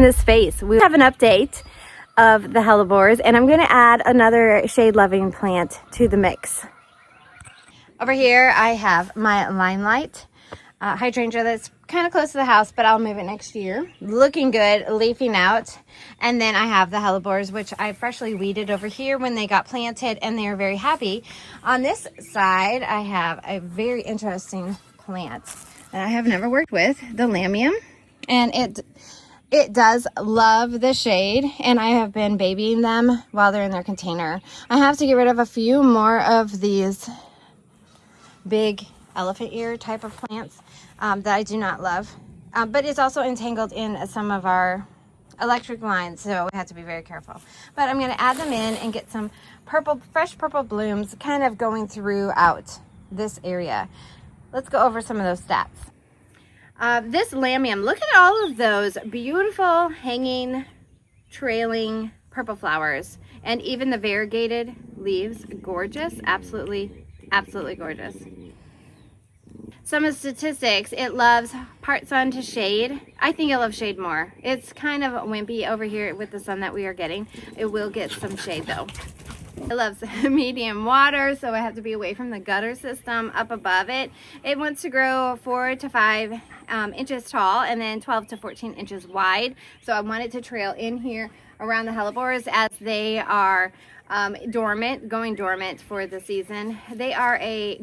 In this space, we have an update of the hellebores, and I'm going to add another shade-loving plant to the mix. Over here, I have my limelight hydrangea that's kind of close to the house, but I'll move it next year. Looking good, leafing out. And then I have the hellebores, which I freshly weeded over here when they got planted, and they are very happy. On this side, I have a very interesting plant that I have never worked with, the Lamium, and it does love the shade, and I have been babying them while they're in their container. I have to get rid of a few more of these big elephant ear type of plants that I do not love. But it's also entangled in some of our electric lines, so we have to be very careful. But I'm going to add them in and get some purple, fresh purple blooms kind of going throughout this area. Let's go over some of those stats. This Lamium, look at all of those beautiful hanging, trailing purple flowers, and even the variegated leaves, gorgeous, absolutely gorgeous. Some of the statistics, it loves part sun to shade. I think it loves shade more. It's kind of wimpy over here with the sun that we are getting. It will get some shade though. It loves medium water, so I have to be away from the gutter system up above it. It wants to grow 4 to 5 inches tall and then 12 to 14 inches wide. So I want it to trail in here around the hellebores as they are going dormant for the season. They are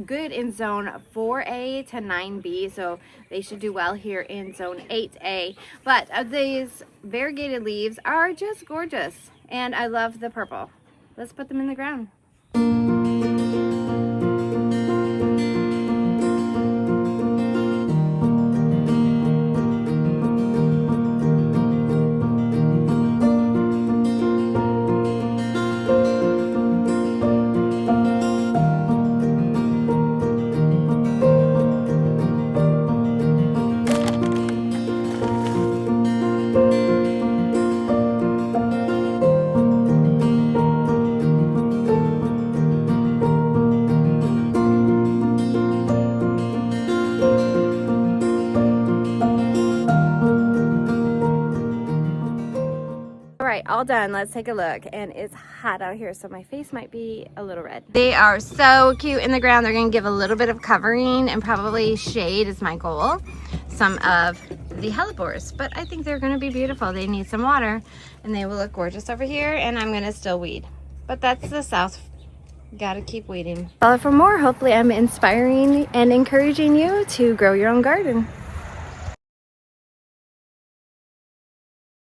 good in zone 4A to 9B, so they should do well here in zone 8A. But these variegated leaves are just gorgeous, and I love the purple. Let's put them in the ground. All done. Let's take a look. And it's hot out here, so my face might be a little red. They are so cute in the ground. They're going to give a little bit of covering, and probably shade is my goal. Some of the hellebores, but I think they're going to be beautiful. They need some water, and they will look gorgeous over here, and I'm going to still weed. But that's the south. Gotta keep weeding. Follow for more. Hopefully I'm inspiring and encouraging you to grow your own garden.